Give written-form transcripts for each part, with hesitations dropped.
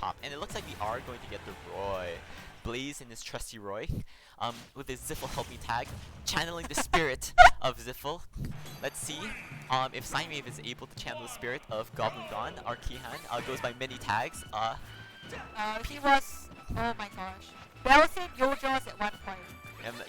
top. And it looks like we are going to get the Roy. Blaze in his trusty Roy. With his Ziffle Help Me tag. Channeling the spirit of Ziffle. Let's see if PsineWave is able to channel the spirit of Goblin Dawn. Our Keyhan goes by many tags. He was, oh my gosh. Belson Yojo's at one point.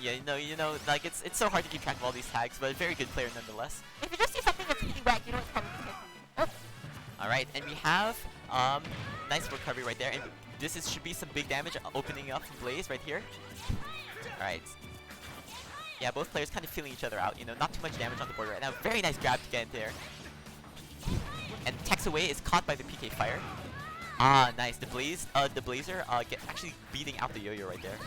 Yeah, you know, like it's so hard to keep track of all these tags, but a very good player nonetheless. If you just see something that's really whack, you know it's probably Henry. Alright, and we have nice recovery right there, and should be some big damage opening up from Blaze right here. Alright. Yeah, both players kind of feeling each other out, you know, not too much damage on the board right now. Very nice grab to get in there. And Tex away is caught by the PK fire. Ah, nice. The Blazer actually beating out the Yo-Yo right there.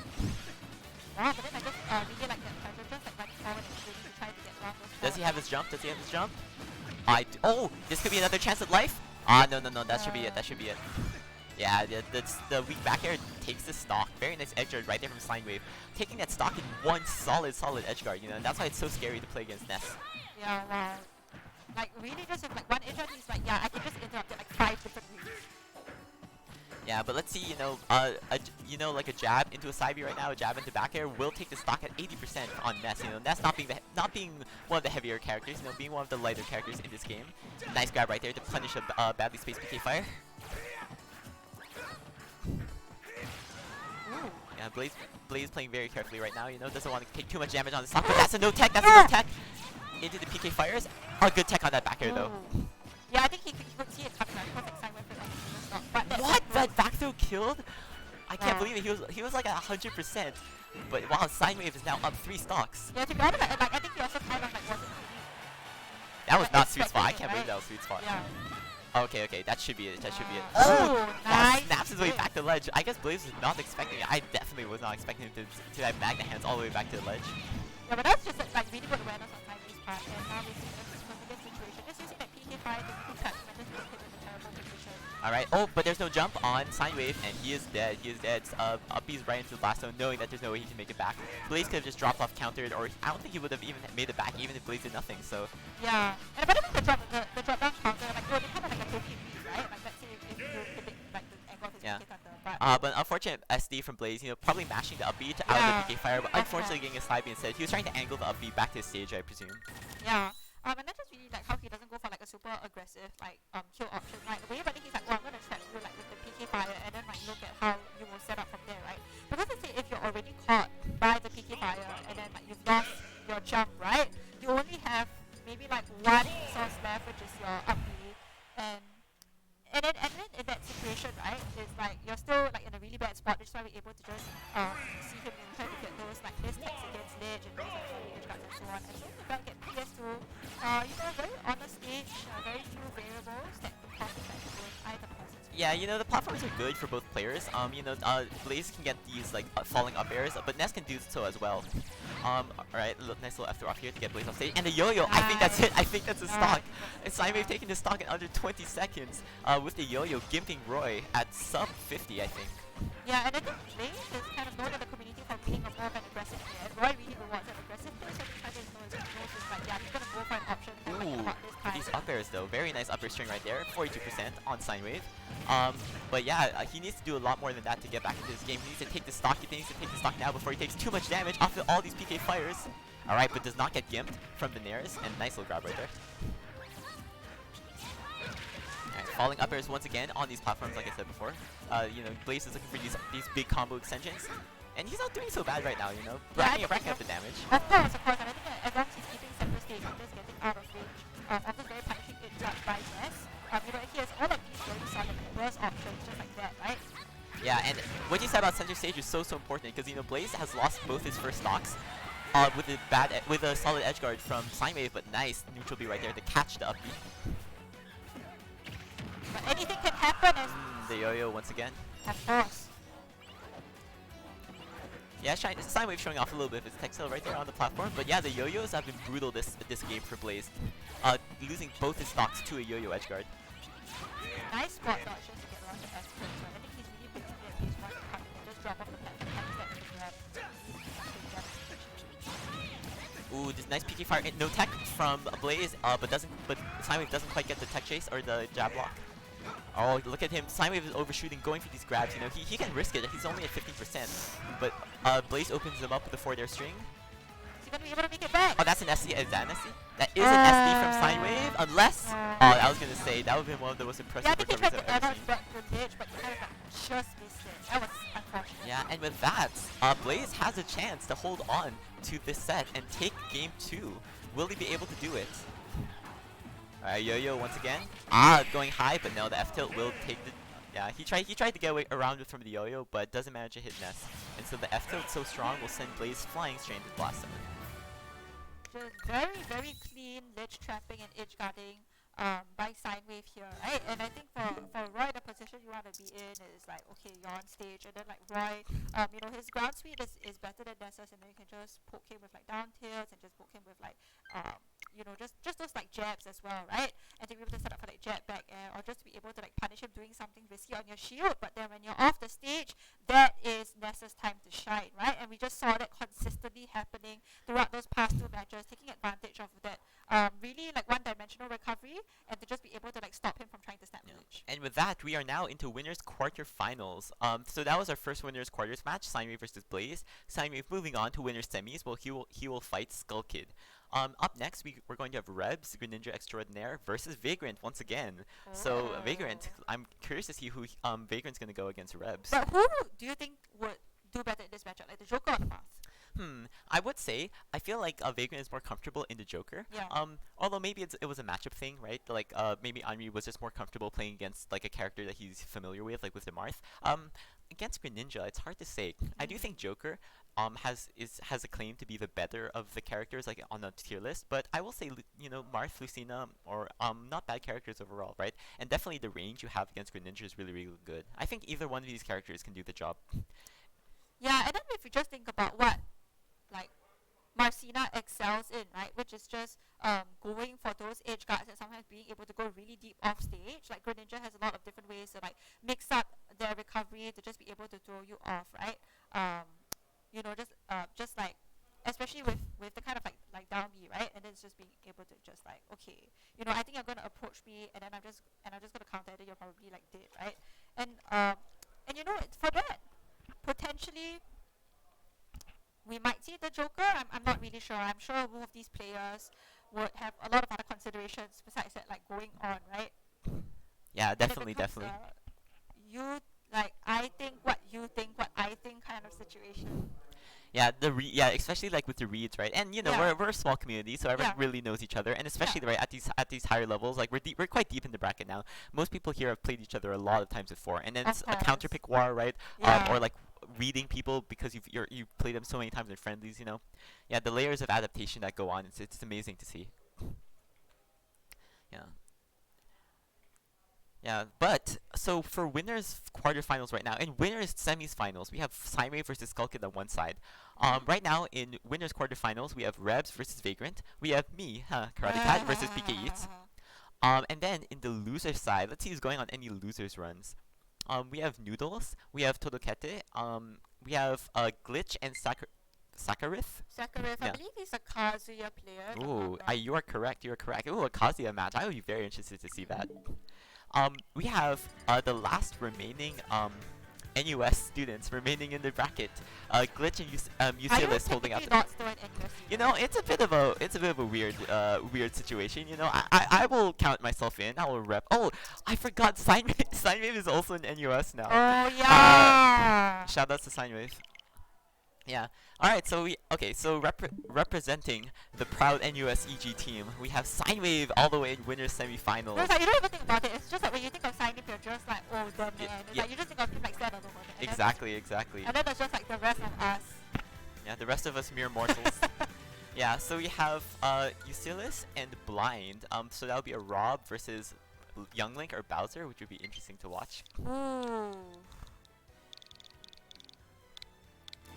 Wow, but then I just really like that pressure, just like running forward and shooting to try to get around those. Does he have his jump? Does he have his jump? Oh, this could be another chance at life. No, that should be it. That should be it. Yeah, the weak back air takes the stock. Very nice edge guard right there from PsineWave. Taking that stock in one solid edge guard, you know, and that's why it's so scary to play against Ness. Yeah, wow. Like, really just if like one edge guard, he's like, yeah, I can just interrupt it like 5 different ways. Yeah, but let's see, you know, like a jab into a side B right now, a jab into back air will take the stock at 80% on Ness. You know, Ness not being one of the heavier characters, you know, being one of the lighter characters in this game. Nice grab right there to punish a badly spaced PK fire. Yeah, Blaze playing very carefully right now, you know, doesn't want to take too much damage on the stock, but that's a no tech, into the PK fires. A good tech on that back air though. Yeah, I think he could see it coming out. Perfect side with it. What? That back throw killed? I can't believe it. He was like at 100%. But wow, PsineWave is now up 3 stocks. Yeah, to be honest, like, I think he also kind of like wasn't really. That was not sweet spot. I can't believe that was sweet spot. Yeah. Okay, that should be it. That should be it. Oh, nice. Snaps his way back to the ledge. I guess Blaze was not expecting it. I definitely was not expecting him to have Magna Hands all the way back to the ledge. Yeah, but that's just like really good awareness on PsineWave's part. And now we see this situation. Just using that PK fire to quick cut and just put him in a terrible position. Alright, oh, but there's no jump on PsineWave, and he is dead. He is dead. Uppy's right into the blast zone, knowing that there's no way he can make it back. Blaze could have just dropped off countered, or I don't think he would have even made it back, even if Blaze did nothing, so. Yeah, and but I think the drop down counter, like, it would be kind of like a token beat, right? Like, let's say if you predict, like, the angle of his PK counter, but unfortunate SD from Blaze, you know, probably mashing the up B to out of the PK fire, but unfortunately getting a side B instead. He was trying to angle the up B back to his stage, I presume. Yeah. And that's just really like how he doesn't go for like a super aggressive like kill option, right? The way but I think he's like, well, I'm gonna trap you like with the PK fire and then like look at how you will set up from there, right? Because let's say if you're already caught by the PK fire and then like you've lost your jump, right? You only have maybe like one resource left, which is your up B, and then in that situation, right, it's like you're still like in a really bad spot, which is why we're able to just see him in trying to get those like mistext against ledge and those like free edge guards and so on. And so you don't get PS2, you know, very honest stage, very few variables that could cause like both either persons. Yeah, you know, the platforms are good for both players. You know, Blaze can get these like falling up airs, but Ness can do so as well. Alright, nice little F throw off here to get Blaze off stage. And the yo-yo, I think that's it. I think that's a stock. And PsineWave taking the stock in under 20 seconds with the yo-yo gimping Roy at sub 50, I think. Yeah, and I think Blaze is kind of known in the community for being a more of an aggressive player. Roy really rewards an aggressive player, so PsineWave knows is like, yeah, he's gonna go for an option kind of like this time. These up airs though, very nice up air string right there, 42% on PsineWave. But yeah, he needs to do a lot more than that to get back into this game. He needs to take the stock. He needs to take the stock now before he takes too much damage off of all these PK fires. Alright, but does not get gimped from the Nairs, and nice little grab right there. Alright, falling up airs once again on these platforms, like I said before. You know, Blaze is looking for these big combo extensions. And he's not doing so bad right now, you know, racking up the damage. Of course, and I think that as long as he's keeping center stage and just getting out of range of this very punishing edge by Ness, you know, he has all of these very solid burst options just like that, right? Yeah, and what you said about center stage is so important because, you know, Blaze has lost both his first stocks with a solid edge guard from PsineWave, but nice neutral B right there to catch the up B. But anything can happen as the yo-yo once again. Of course. Yeah, PsineWave showing off a little bit of his tech skill right there on the platform, but yeah, the yo-yos have been brutal this game for Blaze, losing both his stocks to a yo-yo edge guard. Nice spot dodge just to get around the S turn, so I think he's really big at he's one to come and just drop off the platform, catch that and grab. Ooh, this nice PK fire, no tech from Blaze, but PsineWave doesn't quite get the tech chase or the jab block. Oh, look at him. PsineWave is overshooting, going for these grabs. You know, he can risk it. He's only at 15%. But Blaze opens him up with the forward air string. Is he gonna be able to make it back? Oh, that's an SD. Is that an SD? That is an SD from PsineWave. Unless... Oh, I was going to say, that would have been one of the most impressive yeah, I think he tried recoveries to I've air ever dodge seen. back to Lich, but he kind of like just missed it. That was unfortunate. Yeah, and with that, Blaze has a chance to hold on to this set and take game 2. Will he be able to do it? Alright, Yo-Yo once again. Going high, but no, the F-tilt will take the... Yeah, he tried to get away around it from the Yo-Yo, but doesn't manage to hit Ness. And so the F-tilt so strong will send Blaze flying straight into Blast Summon. Just very, very clean ledge trapping and edge guarding by PsineWave here, right? And I think for Roy, the position you want to be in is like, okay, you're on stage, and then like Roy, you know, his ground speed is better than Ness's, and then you can just poke him with like down tilts and just poke him with like, you know, just those like jabs as well, right? And to be able to set up for like jab back air, or just to be able to like punish him doing something risky on your shield. But then when you're off the stage, that is Ness's time to shine, right? And we just saw that consistently happening throughout those past 2 matches, taking advantage of that really like one-dimensional recovery, and to just be able to like stop him from trying to snap the ledge. And with that, we are now into winners quarterfinals. So that was our first winners quarters match, PsineWave versus Blaze. PsineWave moving on to winners semis. Well, he will fight Skull Kid. Up next, we're going to have Rebs, Greninja Extraordinaire versus Vagrant once again. Oh. So Vagrant, I'm curious to see who Vagrant's going to go against Rebs. But who do you think would do better in this matchup, like the Joker or the Path? I would say I feel like Vagrant is more comfortable in the Joker. Yeah. Although maybe it was a matchup thing, right? Like maybe Anri was just more comfortable playing against like a character that he's familiar with the Marth. Against Greninja, it's hard to say. I do think Joker has a claim to be the better of the characters like on the tier list, but I will say you know Marth, Lucina, or not bad characters overall, right? And definitely the range you have against Greninja is really good. I think either one of these characters can do the job. Yeah, and then if you just think about what like Marcina excels in, right, which is just going for those edge guards and sometimes being able to go really deep off stage. Like Greninja has a lot of different ways to like mix up their recovery to just be able to throw you off, right? You know, just like especially with the kind of like down B, right? And then it's just being able to just like, okay, you know, I think you're gonna approach me, and then I'm just gonna counter it, and you're probably like dead, right? And you know, for that potentially we might see the Joker. I'm not really sure. I'm sure both of these players would have a lot of other considerations besides that, like going on, right? Yeah, definitely. You like I think what you think, what I think kind of situation. Yeah, especially like with the reads, right? And you know, we're a small community, so everyone really knows each other, and especially right at these higher levels, like we're quite deep in the bracket now. Most people here have played each other a lot of times before, and then it's a counter pick war, right? Or like reading people because you've played them so many times in friendlies, you know. Yeah, the layers of adaptation that go on, it's amazing to see. Yeah, but so for winners quarterfinals right now, and winners semis finals, we have PsineWave versus Skull Kid on one side. Right now in winners quarterfinals, we have Rebs versus Vagrant. We have me, Karate Cat versus PKX. And then in the loser side, let's see who's going on any losers runs. We have Noodles, we have Todokete, we have Glitch and Sakarith. I believe he's a Kazuya player. Ooh, you are correct. Ooh, a Kazuya match. I would be very interested to see that. We have the last remaining NUS students remaining in the bracket. Glitch and Ucilis holding out. You know, it's a bit of a weird situation. You know, I will count myself in. I will rep. Oh, I forgot. PsineWave is also in NUS now. Oh yeah. Shout out to PsineWave. Yeah. Alright, so representing the proud NUS EG team, we have PsineWave all the way in winners semifinals. No, it's like you don't even think about it. It's just like when you think of PsineWave, you're just like, oh, the man. It's like you just think of him like stand on the hood. Exactly. And then there's just like the rest of us. Yeah, the rest of us mere mortals. Yeah, so we have Ucilis and Blind. So that would be a Rob versus Young Link or Bowser, which would be interesting to watch. Ooh.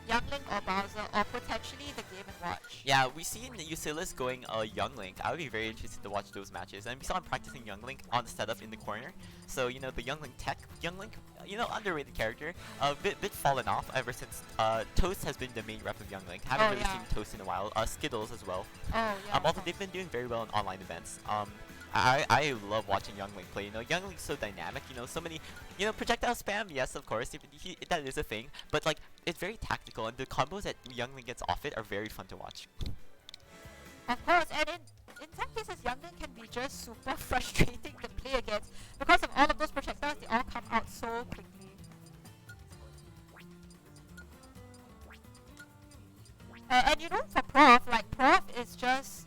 Young Link or Bowser, or potentially the Game & Watch. Yeah, we see Ucilis going Young Link. I would be very interested to watch those matches. And we saw him practicing Young Link on the setup in the corner. So, you know, the Young Link tech, you know, underrated character. Bit fallen off ever since Toast has been the main rep of Young Link. Haven't really seen Toast in a while. Skittles as well. Oh, yeah. Although they've been doing very well in online events. I love watching Youngling play. You know, Youngling's so dynamic. You know, so many, you know, projectile spam. Yes, of course, that is a thing. But like, it's very tactical, and the combos that Youngling gets off it are very fun to watch. Of course, and in some cases, Youngling can be just super frustrating to play against because of all of those projectiles. They all come out so quickly. And you know, for Prof is just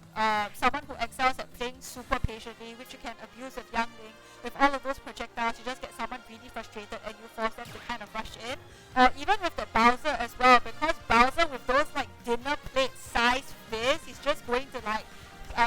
someone who excels at playing super patiently, which you can abuse with Youngling. With all of those projectiles, you just get someone really frustrated and you force them to kind of rush in. Or even with the Bowser as well, because Bowser with those like dinner plate size fists, he's just going to like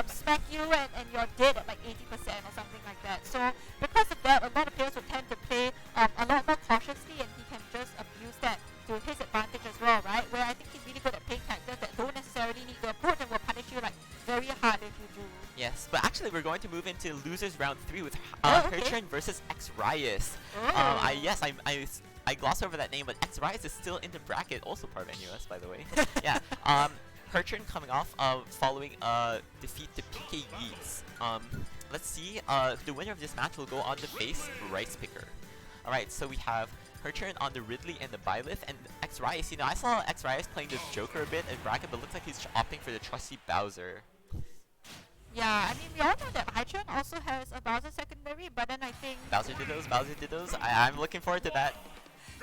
smack you and you're dead at like 80% or something like that. So because of that, a lot of players would tend to play a lot more cautiously, and he can just abuse that to his advantage as well, right? Where I think he's really good at playing characters that don't necessarily need to approach and will punish you like very hard if you do. Yes, but actually we're going to move into losers round 3 with Okay. Herchern versus X-Riot. I glossed over that name, but X-Riot is still in the bracket, also part of NUS, by the way. Yeah. Herchern coming off following defeat to PK Yeats. Let's see. The winner of this match will go on to face Rice Picker. Alright, so we have Herchern on the Ridley and the Byleth, and X-Riot. You know, I saw X-Riot playing this Joker a bit in bracket, but looks like he's opting for the trusty Bowser. Yeah, I mean, we all know that Herchern also has a Bowser secondary, but then I think... Bowser Dittos. I'm looking forward to that.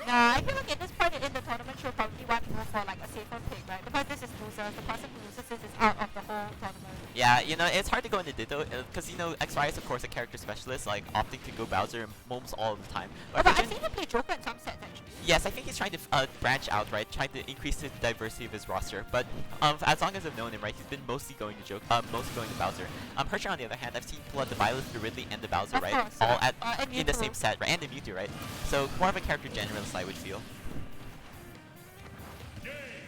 Nah, I feel like at this point in the tournament, she'll probably want to go for like a safer pick, right? Because this is losers. The person who loses this is out of the whole tournament. Yeah, you know, it's hard to go into Ditto, because, you know, X-Riot is of course a character specialist, like opting to go Bowser almost all the time. But I've seen him play Joker in some sets, actually. Yes, I think he's trying to branch out, right? Trying to increase the diversity of his roster. But as long as I've known him, right, he's been mostly going to mostly going to Bowser. Herchern, on the other hand, I've seen pull out the Byleth, the Ridley, and the Bowser, Of right? course, All at and in the Mewtwo. same set, right? And the Mewtwo, right? So more of a character generalist, I would feel.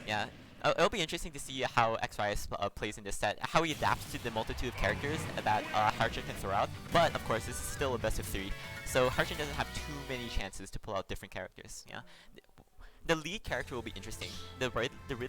Yeah. It'll be interesting to see how X-Riot plays in this set, how he adapts to the multitude of characters that Herchern can throw out. But of course, this is still a best of 3, so Herchern doesn't have too many chances to pull out different characters. Yeah, the lead character will be interesting. The Ridley